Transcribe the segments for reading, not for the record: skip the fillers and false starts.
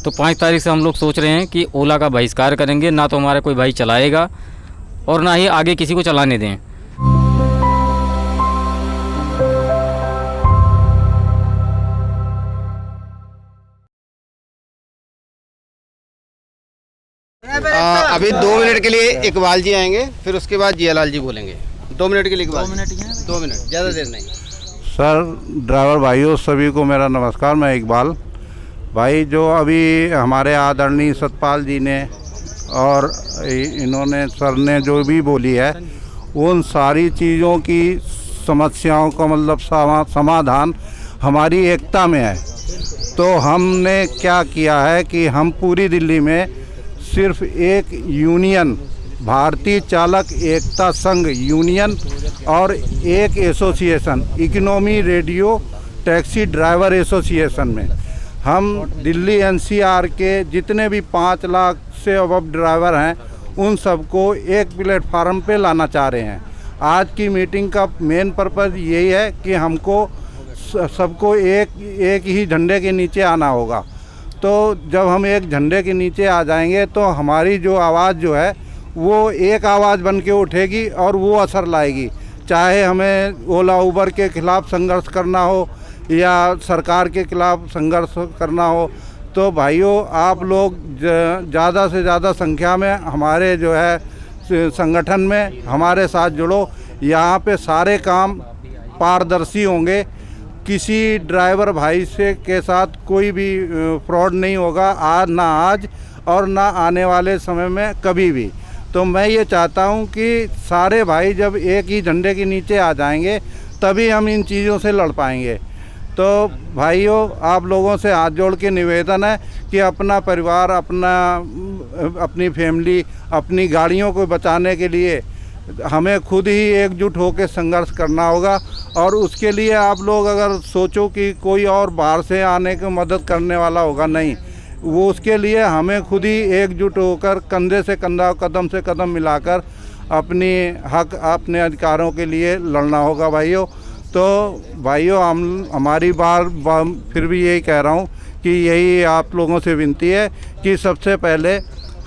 तो 5 तारीख से हम लोग सोच रहे हैं कि ओला का बहिष्कार करेंगे, ना तो हमारा कोई भाई चलाएगा और ना ही आगे किसी को चलाने दें। अभी 2 मिनट के लिए इकबाल जी आएंगे, फिर उसके बाद जियालाल जी बोलेंगे। 2 मिनट के लिए इकबाल। 2 मिनट, ज़्यादा देर नहीं। सर, ड्राइवर भाइयों सभी को मेरा नमस्कार। मैं इकबाल भाई, जो अभी हमारे आदरणीय सतपाल जी ने और इन्होंने सर ने जो भी बोली है, उन सारी चीज़ों की समस्याओं का मतलब समाधान हमारी एकता में है। तो हमने क्या किया है कि हम पूरी दिल्ली में सिर्फ एक यूनियन, भारतीय चालक एकता संघ यूनियन और एक association, economy radio taxi driver association में हम दिल्ली एनसीआर के जितने भी 5 लाख से अबव ड्राइवर हैं, उन सबको एक प्लेटफार्म पे लाना चाह रहे हैं। आज की मीटिंग का मेन पर्पज़ यही है कि हमको सबको एक ही झंडे के नीचे आना होगा। तो जब हम एक झंडे के नीचे आ जाएंगे तो हमारी जो आवाज़ जो है वो एक आवाज़ बन के उठेगी और वो असर लाएगी। चाहे हमें ओला उबर के ख़िलाफ़ संघर्ष करना हो या सरकार के खिलाफ़ संघर्ष करना हो, तो भाइयों आप लोग ज़्यादा से ज़्यादा संख्या में हमारे जो है संगठन में हमारे साथ जुड़ो। यहाँ पे सारे काम पारदर्शी होंगे, किसी ड्राइवर भाई से के साथ कोई भी फ्रॉड नहीं होगा, आज और ना आने वाले समय में कभी भी। तो मैं ये चाहता हूँ कि सारे भाई जब एक ही झंडे के नीचे आ जाएंगे तभी हम इन चीज़ों से लड़ पाएंगे। तो भाइयों, आप लोगों से हाथ जोड़ के निवेदन है कि अपना परिवार, अपनी फैमिली, अपनी गाड़ियों को बचाने के लिए हमें खुद ही एकजुट होकर संघर्ष करना होगा। और उसके लिए आप लोग अगर सोचो कि कोई और बाहर से आने की मदद करने वाला होगा, नहीं, वो उसके लिए हमें खुद ही एकजुट होकर कंधे से कंधा, कदम से कदम मिलाकर अपनी हक, अपने अधिकारों के लिए लड़ना होगा भाइयों। तो भाइयों, हमारी बार फिर भी यही कह रहा हूँ कि यही आप लोगों से विनती है कि सबसे पहले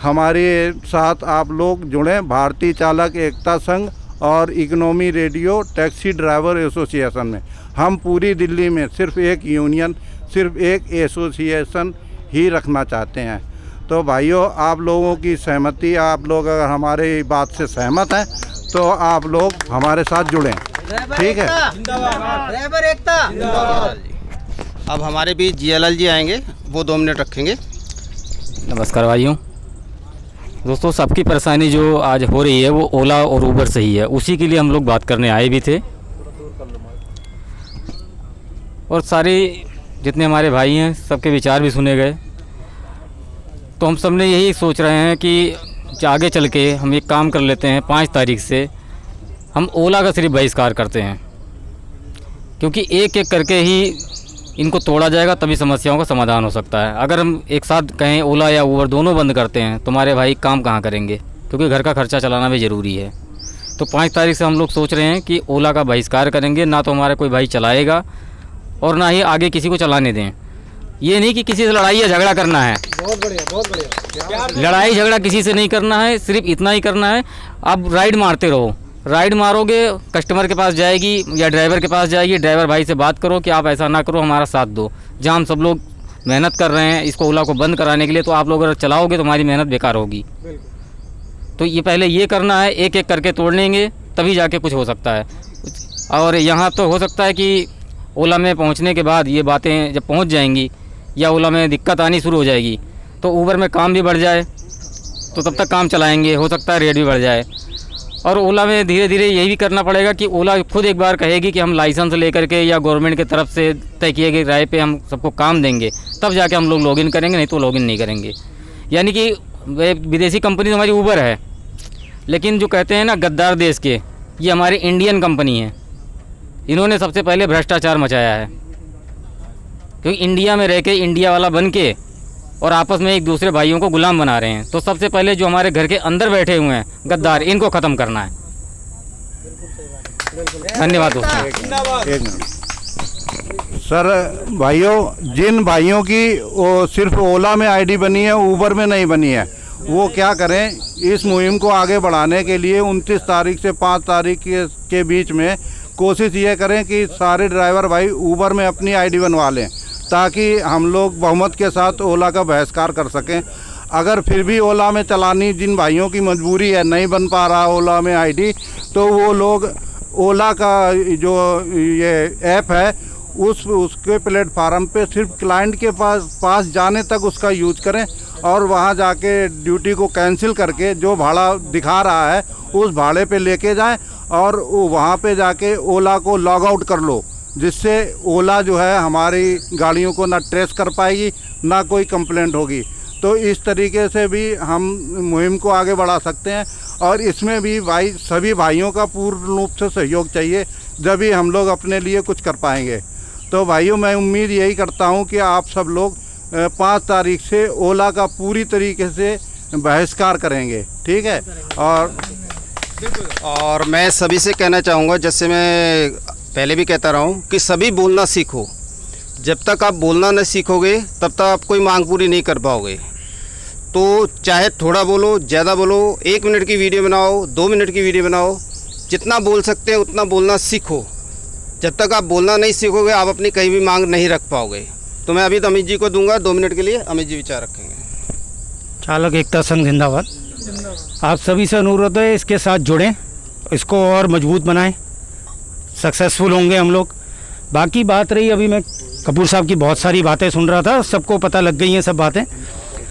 हमारे साथ आप लोग जुड़ें भारतीय चालक एकता संघ और economy radio taxi driver association में। हम पूरी दिल्ली में सिर्फ एक यूनियन, सिर्फ एक एसोसिएशन ही रखना चाहते हैं। तो भाइयों, आप लोगों की सहमति, आप लोग अगर हमारे बात से सहमत हैं तो आप लोग हमारे साथ जुड़ें, ठीक है? ड्राइवर एकता। अब हमारे बीच जियालाल जी आएंगे, वो 2 मिनट रखेंगे। नमस्कार भाइयों। दोस्तों, सबकी परेशानी जो आज हो रही है वो ओला और उबर से ही है, उसी के लिए हम लोग बात करने आए भी थे। और सारे जितने हमारे भाई हैं सबके विचार भी सुने गए। तो हम सब ने यही सोच रहे हैं कि आगे चल के हम एक काम कर लेते हैं, 5 तारीख से हम ओला का सिर्फ बहिष्कार करते हैं, क्योंकि एक एक करके ही इनको तोड़ा जाएगा तभी समस्याओं का समाधान हो सकता है। अगर हम एक साथ कहें ओला या उबर दोनों बंद करते हैं तो हमारे भाई काम कहाँ करेंगे, क्योंकि घर का खर्चा चलाना भी ज़रूरी है। तो 5 तारीख से हम लोग सोच रहे हैं कि ओला का बहिष्कार करेंगे, ना तो हमारा कोई भाई चलाएगा और ना ही आगे किसी को चलाने दें। ये नहीं कि किसी से लड़ाई या झगड़ा करना है, बहुत बढ़िया, बहुत बढ़िया। लड़ाई झगड़ा किसी से नहीं करना है, सिर्फ इतना ही करना है, आप राइड मारते रहो। राइड मारोगे, कस्टमर के पास जाएगी या ड्राइवर के पास जाएगी, ड्राइवर भाई से बात करो कि आप ऐसा ना करो, हमारा साथ दो। जहाँ हम सब लोग मेहनत कर रहे हैं इसको ओला को बंद कराने के लिए, तो आप लोग अगर चलाओगे तो हमारी मेहनत बेकार होगी। तो ये पहले ये करना है, एक एक करके तोड़ लेंगे तभी जाके कुछ हो सकता है। और यहाँ तो हो सकता है कि ओला में पहुँचने के बाद ये बातें जब पहुँच जाएंगी या ओला में दिक्कत आनी शुरू हो जाएगी तो उबर में काम भी बढ़ जाए, तो तब तक काम चलाएँगे, हो सकता है रेट भी बढ़ जाए। और ओला में धीरे धीरे यही भी करना पड़ेगा कि ओला खुद एक बार कहेगी कि हम लाइसेंस लेकर के या गवर्नमेंट की तरफ से तय किए गए राय पे हम सबको काम देंगे, तब जाके हम लोग लॉगिन करेंगे, नहीं तो लॉगिन नहीं करेंगे। यानी कि विदेशी कंपनी तो हमारी उबर है, लेकिन जो कहते हैं ना गद्दार देश के, ये हमारी इंडियन कंपनी है। इन्होंने सबसे पहले भ्रष्टाचार मचाया है, क्योंकि इंडिया में रह के इंडिया वाला बन के और आपस में एक दूसरे भाइयों को गुलाम बना रहे हैं। तो सबसे पहले जो हमारे घर के अंदर बैठे हुए हैं गद्दार, इनको ख़त्म करना है। धन्यवाद दोस्तों। सर भाइयों, जिन भाइयों की वो सिर्फ ओला में आईडी बनी है, ऊबर में नहीं बनी है, वो क्या करें, इस मुहिम को आगे बढ़ाने के लिए 29 तारीख से 5 तारीख के बीच में कोशिश ये करें कि सारे ड्राइवर भाई ऊबर में अपनी आईडी बनवा लें, ताकि हम लोग बहुमत के साथ ओला का बहिष्कार कर सकें। अगर फिर भी ओला में चलानी जिन भाइयों की मजबूरी है, नहीं बन पा रहा ओला में आईडी, तो वो लोग ओला का जो ये ऐप है उसके प्लेटफार्म पे सिर्फ क्लाइंट के पास जाने तक उसका यूज करें और वहाँ जाके ड्यूटी को कैंसिल करके जो भाड़ा दिखा रहा है उस भाड़े पे लेके जाएं और वहाँ पे जाके ओला को लॉग आउट कर लो, जिससे ओला जो है हमारी गाड़ियों को ना ट्रेस कर पाएगी, ना कोई कंप्लेंट होगी। तो इस तरीके से भी हम मुहिम को आगे बढ़ा सकते हैं और इसमें भी भाई सभी भाइयों का पूर्ण रूप से सहयोग चाहिए, जब भी हम लोग अपने लिए कुछ कर पाएंगे। तो भाइयों, मैं उम्मीद यही करता हूं कि आप सब लोग 5 तारीख से ओला का पूरी तरीके से बहिष्कार करेंगे, ठीक है। और मैं सभी से कहना चाहूँगा, जैसे मैं पहले भी कहता रहा हूँ कि सभी बोलना सीखो। जब तक आप बोलना नहीं सीखोगे तब तक आप कोई मांग पूरी नहीं कर पाओगे। तो चाहे थोड़ा बोलो, ज़्यादा बोलो, 1 मिनट की वीडियो बनाओ, 2 मिनट की वीडियो बनाओ, जितना बोल सकते हैं उतना बोलना सीखो। जब तक आप बोलना नहीं सीखोगे आप अपनी कहीं भी मांग नहीं रख पाओगे। तो मैं अभी तो अमित जी को दूंगा 2 मिनट के लिए, अमित जी विचार रखेंगे। चालक एकता संघ जिंदाबाद। आप सभी से अनुरोध है, इसके साथ जुड़ें, इसको और मजबूत बनाएं, सक्सेसफुल होंगे हम लोग। बाकी बात रही, अभी मैं कपूर साहब की बहुत सारी बातें सुन रहा था, सबको पता लग गई हैं सब बातें।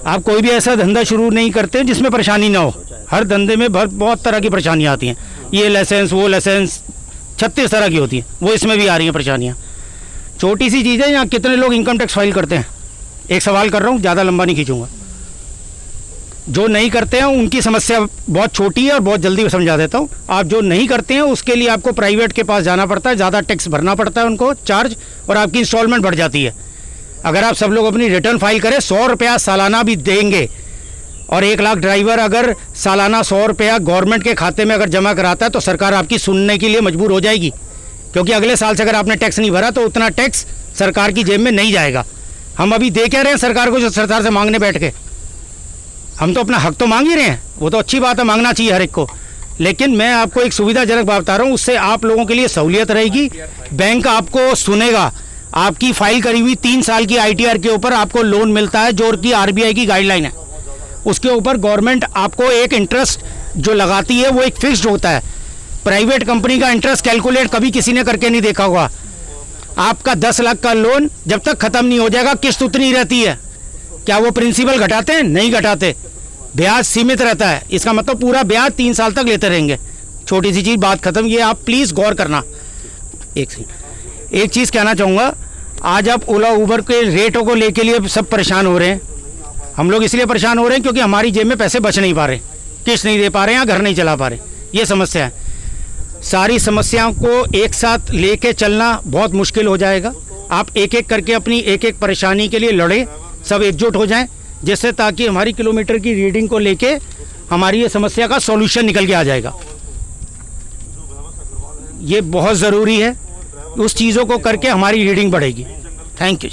आप कोई भी ऐसा धंधा शुरू नहीं करते जिसमें परेशानी ना हो। हर धंधे में बहुत तरह की परेशानियाँ आती हैं, ये लाइसेंस वो लाइसेंस 36 तरह की होती हैं, वो इसमें भी आ रही हैं परेशानियाँ। छोटी सी चीज़ है, यहाँ कितने लोग इनकम टैक्स फाइल करते हैं? एक सवाल कर रहा हूँ, ज़्यादा लंबा नहीं खींचूंगा। जो नहीं करते हैं उनकी समस्या बहुत छोटी है और बहुत जल्दी समझा देता हूँ। आप जो नहीं करते हैं उसके लिए आपको प्राइवेट के पास जाना पड़ता है, ज़्यादा टैक्स भरना पड़ता है उनको चार्ज, और आपकी इंस्टॉलमेंट बढ़ जाती है। अगर आप सब लोग अपनी रिटर्न फाइल करें, 100 रुपया सालाना भी देंगे, और 1 लाख ड्राइवर अगर सालाना 100 रुपया गवर्नमेंट के खाते में अगर जमा कराता है तो सरकार आपकी सुनने के लिए मजबूर हो जाएगी, क्योंकि अगले साल से अगर आपने टैक्स नहीं भरा तो उतना टैक्स सरकार की जेब में नहीं जाएगा। हम अभी दे क्या रहे हैं सरकार को, जो सरकार से मांगने बैठ के? हम तो अपना हक तो मांग ही रहे हैं, वो तो अच्छी बात है, मांगना चाहिए हर एक को। लेकिन मैं आपको एक सुविधाजनक बात बता रहा हूँ, उससे आप लोगों के लिए सहूलियत रहेगी। बैंक आपको सुनेगा, आपकी फाइल करी हुई 3 साल की ITR के ऊपर आपको लोन मिलता है, जो कि RBI की गाइडलाइन है। उसके ऊपर गवर्नमेंट आपको एक इंटरेस्ट जो लगाती है वो एक फिक्स्ड होता है। प्राइवेट कंपनी का इंटरेस्ट कैलकुलेट कभी किसी ने करके नहीं देखा होगा। आपका 10 लाख का लोन जब तक खत्म नहीं हो जाएगा, किस्त उतनी रहती है। क्या वो प्रिंसिपल घटाते हैं? नहीं घटाते, ब्याज सीमित रहता है। इसका मतलब पूरा ब्याज 3 साल तक लेते रहेंगे। छोटी सी चीज़, बात खत्म। ये आप प्लीज़ गौर करना। एक चीज़ कहना चाहूँगा, आज आप ओला उबर के रेटों को लेके लिए सब परेशान हो रहे हैं। हम लोग इसलिए परेशान हो रहे हैं क्योंकि हमारी जेब में पैसे बच नहीं पा रहे, किस्त नहीं दे पा रहे हैं, घर नहीं चला पा रहे, ये समस्या है। सारी समस्याओं को एक साथ लेके चलना बहुत मुश्किल हो जाएगा। आप एक एक करके अपनी एक एक परेशानी के लिए लड़े, सब एकजुट हो जाएं, जिससे ताकि हमारी किलोमीटर की रीडिंग को लेके हमारी ये समस्या का सॉल्यूशन निकल के आ जाएगा। ये बहुत ज़रूरी है, उस चीज़ों को करके हमारी रीडिंग बढ़ेगी। Thank you.